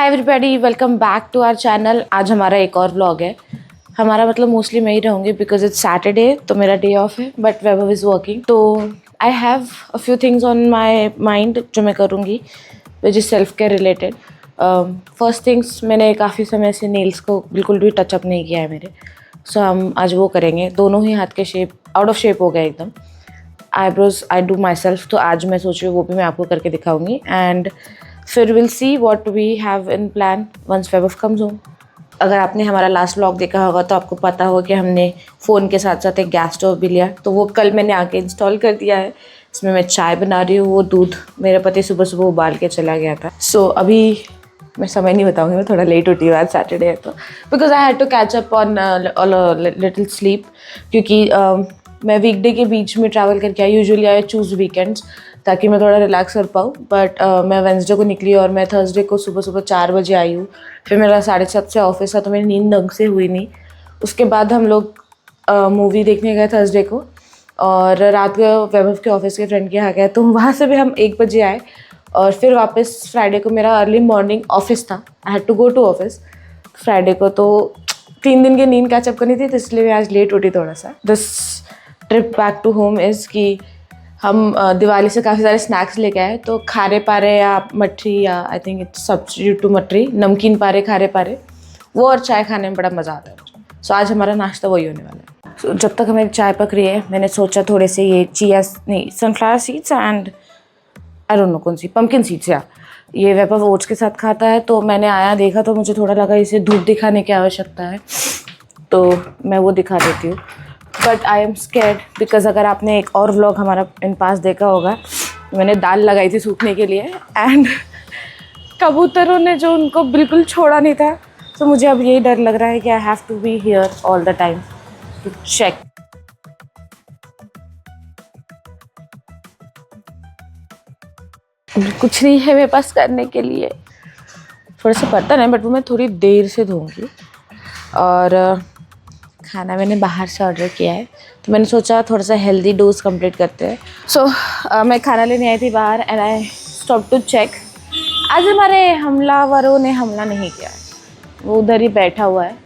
Hi everybody, welcome back to our channel. आज हमारा एक और व्लॉग है। हमारा मतलब मोस्टली मैं ही रहूँगी बिकॉज इट्स सैटरडे, तो मेरा डे ऑफ है, बट वैभव इज़ वर्किंग। तो आई have a few things on my mind जो मैं करूँगी which is self care related. First things, मैंने काफ़ी समय से नेल्स को बिल्कुल भी टचअप नहीं किया है मेरे, सो हम आज वो करेंगे। दोनों ही हाथ के शेप आउट ऑफ शेप हो गए एकदम। Eyebrows I do my self, तो आज मैं सोच रही हूँ वो भी मैं आपको करके दिखाऊंगी। एंड फिर will see what we have in plan once Vaibhav comes home. अगर आपने हमारा लास्ट व्लॉग देखा होगा तो आपको पता होगा कि हमने फ़ोन के साथ साथ एक गैस स्टोव भी लिया, तो वो कल मैंने आके इंस्टॉल कर दिया है। इसमें मैं चाय बना रही हूँ, वो दूध मेरे पति सुबह सुबह उबाल के चला गया था। सो अभी मैं समय नहीं बताऊंगी, मैं थोड़ा लेट उठी हूँ, आज सैटरडे है तो, because I had to catch up on little sleep, क्योंकि मैं वीकडे के बीच में ट्रैवल करके आई। यूजुअली आई चूज़ वीकेंड्स ताकि मैं थोड़ा रिलैक्स कर पाऊँ, बट मैं वेंसडे को निकली और मैं थर्सडे को सुबह सुबह 4 बजे आई हूँ। फिर मेरा 7:30 से ऑफिस था, तो मेरी नींद ढंग से हुई नहीं। उसके बाद हम लोग मूवी देखने गए थर्सडे को, और रात को वैभव के ऑफिस के फ्रेंड के यहाँ गए, तो वहाँ से भी हम 1 बजे आए। और फिर वापस फ्राइडे को मेरा अर्ली मॉर्निंग ऑफिस था, I had to go to office Friday को। तो 3 दिन की नींद कैचअप करनी थी, तो इसलिए मैं आज लेट उठी थोड़ा सा। This trip back to home is कि हम दिवाली से काफ़ी सारे स्नैक्स लेके आए, तो खारे पारे या मठरी, या I think it's substitute to मठरी, नमकीन पारे, खारे पारे, वो और चाय खाने में बड़ा मज़ा आता है। सो आज हमारा नाश्ता वही होने वाला है। सो जब तक हमारी चाय पक रही है, मैंने सोचा थोड़े से ये sunflower seeds and I don't know कौन सी पम्पकिन सीड्स, या ये वैभव ओट्स के साथ खाता है, तो मैंने आया देखा तो मुझे थोड़ा लगा इसे धूप दिखाने की आवश्यकता है, तो मैं वो दिखा देती हूँ। But I am scared because अगर आपने एक और व्लॉग हमारा इन पास देखा होगा, मैंने दाल लगाई थी सूखने के लिए, एंड कबूतरों ने जो उनको बिल्कुल छोड़ा नहीं था। तो मुझे अब यही डर लग रहा है कि I have to be here all the time to check. कुछ नहीं है मेरे पास करने के लिए, थोड़ा सा बर्तन है, बट वो मैं थोड़ी देर से धोऊंगी। और खाना मैंने बाहर से ऑर्डर किया है, तो मैंने सोचा थोड़ा सा हेल्दी डोज कंप्लीट करते हैं। सो मैं खाना लेने आई थी बाहर, and I stop to check. आज हमारे हमलावरों ने हमला नहीं किया है, वो उधर ही बैठा हुआ है,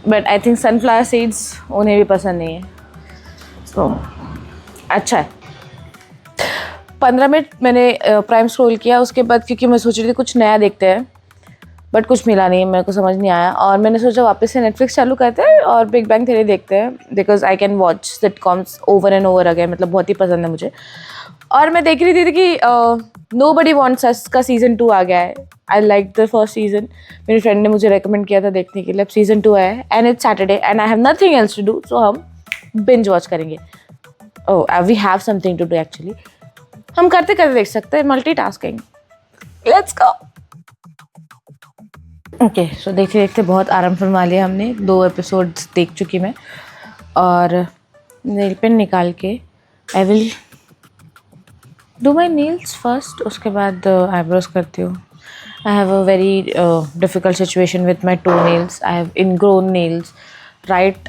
but I think sunflower seeds उन्हें भी पसंद नहीं है। सो अच्छा है। 15 मिनट मैंने प्राइम स्क्रॉल किया, उसके बाद क्योंकि मैं सोच रही थी कुछ नया देखते हैं, बट कुछ मिला नहीं, मेरे को समझ नहीं आया। और मैंने सोचा वापस से नेटफ्लिक्स चालू करते हैं और बिग बैंग थ्योरी देखते हैं, because I can watch sitcoms over and over again, मतलब बहुत ही पसंद है मुझे। और मैं देख रही थी कि नोबडी वांट्स अस का सीज़न 2 आ गया है। I like the first season, मेरी फ्रेंड ने मुझे रेकमेंड किया था देखने के लिए। अब सीज़न 2 आया है and it's Saturday and I have nothing else to do, so हम बिंज वॉच करेंगे। Oh, we have something to do actually, हम करते करते देख सकते हैं, multitasking. Let's go. Okay, so देखते देखते बहुत आराम फरमा लिया हमने। 2 एपिसोड्स देख चुकी मैं, और नेल पेन निकाल के I will do my nails first, उसके बाद आईब्रोज करती हूँ। आई have a very difficult situation with my to nails. I have ingrown nails. Right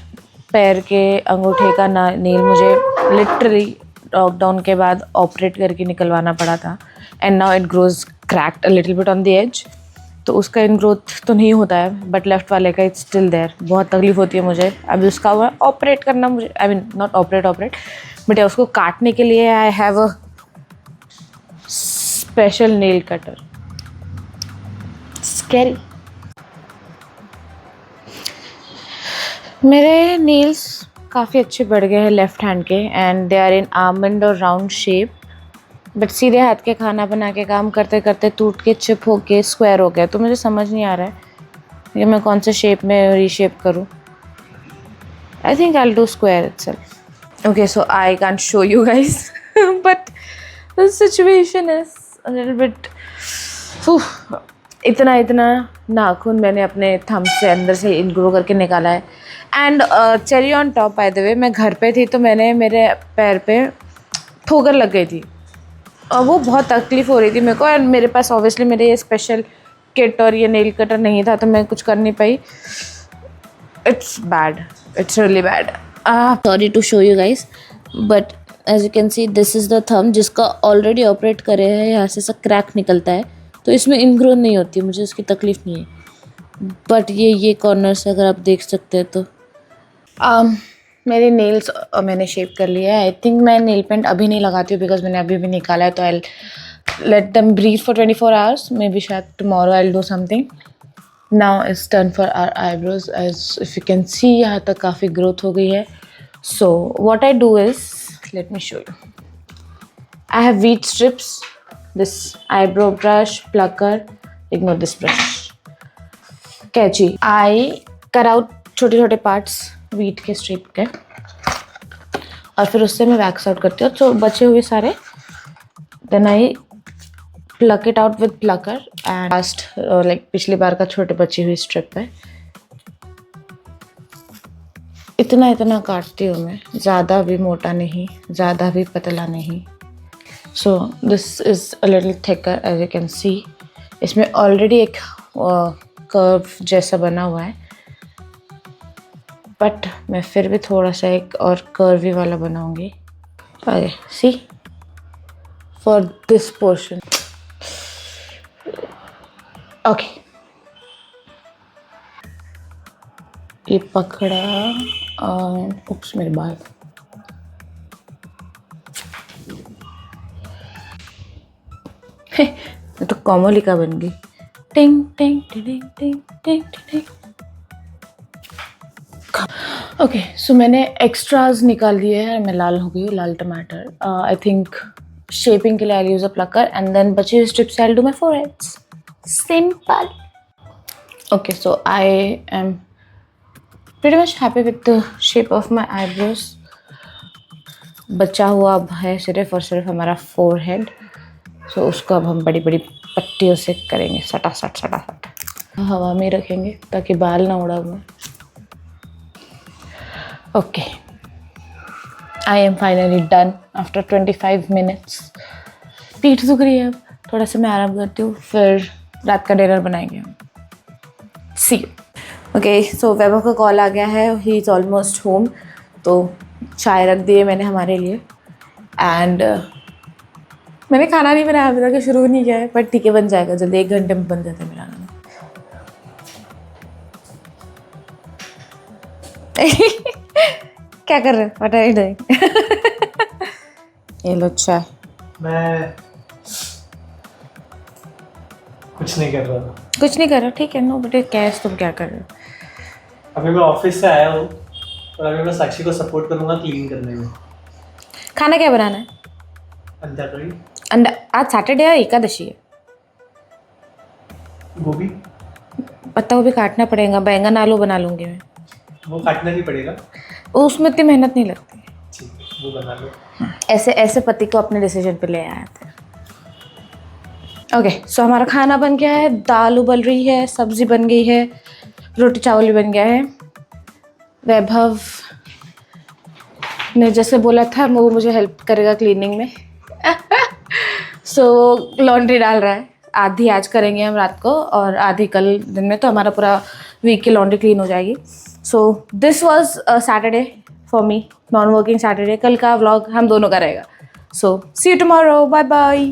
पैर के अंगूठे का नेल मुझे लिटरली लॉकडाउन के बाद ऑपरेट करके निकलवाना पड़ा था, and now it grows cracked a little bit on the edge. तो उसका इनग्रोथ तो नहीं होता है, बट लेफ्ट वाले का इट्स स्टिल देयर। बहुत तकलीफ होती है मुझे अभी उसका ऑपरेट करना। मुझे I mean not operate but उसको काटने के लिए I have a special nail cutter. Scary. मेरे नेल्स काफ़ी अच्छे बढ़ गए हैं लेफ्ट हैंड के, and they are in almond और राउंड शेप, बट सीधे हाथ के खाना बना के काम करते करते टूट के चिप हो के स्क्वायर हो गया। तो मुझे समझ नहीं आ रहा है कि मैं कौन से शेप में रीशेप करूँ। I think I will do square itself. Okay, so I can't show you guys, but the situation is a little bit. इतना नाखून मैंने अपने थंब से अंदर से इनग्रो करके निकाला है। And cherry on top, by the way, मैं घर पे थी तो मैंने मेरे पैर पे ठोकर लग गई थी, और वो बहुत तकलीफ़ हो रही थी मेरे को। एंड मेरे पास ऑब्वियसली मेरे ये स्पेशल किट और ये नेल कटर नहीं था, तो मैं कुछ कर नहीं पाई। It's bad, it's really bad. Sorry to show you guys, but as you can see this is the thumb जिसका ऑलरेडी ऑपरेट करे है। यहाँ से सब क्रैक निकलता है, तो इसमें इनग्रोन नहीं होती, मुझे उसकी तकलीफ़ नहीं है। बट ये कॉर्नर से अगर आप देख सकते हैं तो मेरे नेल्स मैंने शेप कर लिया है। आई थिंक मैं नेल पेंट अभी नहीं लगाती हूँ बिकॉज मैंने अभी भी निकाला है, तो I let them breathe for 24 hours, may be शायद tomorrow I do something. Now it's done for our eyebrows. As if you can see यहाँ तक काफ़ी ग्रोथ हो गई है। So what I do is, let me show you, I have wheat strips, this eyebrow brush, plucker, ignore this brush, कैंची। I cut out छोटे छोटे parts wheat के strip के और फिर उससे मैं wax out करती हूँ तो बचे हुए सारे then I pluck it out with plucker and last like पिछली बार का छोटे बची हुई strip है। इतना काटती हूँ मैं, ज़्यादा भी मोटा नहीं, ज़्यादा भी पतला नहीं। So this is a little thicker as you can see. इसमें ऑलरेडी एक कर्व जैसा बना हुआ है, बट मैं फिर भी थोड़ा सा एक और कर्वी वाला बनाऊंगी। Okay, see for this portion. Okay, ये पकड़ा और उप्स मेरे बाल। मैं तो कोमोलिका बन गई। टिंग टिंग टिंग टिंग टिंग टिंग। ओके, सो मैंने एक्स्ट्राज निकाल दिए हैं, मैं लाल हो गई हूँ, लाल टमाटर। आई थिंक शेपिंग के लिए I use a plucker and then बचे हुए strips I do my foreheads. Simple. Okay, so I am pretty much happy with the shape of my eyebrows. बचा हुआ अब है सिर्फ और सिर्फ हमारा फोरहेड। सो उसको अब हम बड़ी बड़ी पट्टियों से करेंगे, सटा सट हवा में रखेंगे ताकि बाल ना उड़ा हुए। Okay, I am finally done after 25 minutes. पीठ दुख रही है, अब थोड़ा सा मैं आराम करती हूँ, फिर रात का डिनर बनाएंगे हम। सी यू। ओके, सो वैभव का कॉल आ गया है, ही इज़ ऑलमोस्ट होम। तो चाय रख दिए मैंने हमारे लिए एंड मैंने खाना नहीं बनाया अभी तक, शुरू नहीं किया है, पर ठीक है बन जाएगा जल्दी, 1 घंटे में बन जाता है मेरा खाना। क्या कर रहे हो? What are you doing? ये लो चाय। मैं कुछ नहीं कर रहा था। कुछ नहीं कर रहा, ठीक है। नो बट कैश तुम क्या कर रहे हो? अभी मैं ऑफिस से आया हूँ और अभी मैं साक्षी को सपोर्ट करूँगा क्लीन करने में। खाना क्या बनाना है? अंडा करी। अंडा? आज सैटरडे है, एकादशी है। गोभी? पत्ता गोभी काटना पड़ेगा, बैंगन आलू बना लूँगी मैं। वो काटना नहीं पड़ेगा, उसमें इतनी मेहनत नहीं लगती। ठीक है, वो बना लो। ऐसे पति को अपने डिसीजन पे ले आया था। ओके, सो हमारा खाना बन गया है, दाल उबल रही है, सब्जी बन गई है, रोटी चावल भी बन गया है। वैभव ने जैसे बोला था वो मुझे हेल्प करेगा क्लीनिंग में। सो लॉन्ड्री डाल रहा है, आधी आज करेंगे हम रात को और आधी कल दिन में, तो हमारा पूरा वीक की लॉन्ड्री क्लीन हो जाएगी। So this was Saturday for me, non working Saturday. कल का व्लॉग हम दोनों का रहेगा। सो सी यू टुमारो, बाय बाय।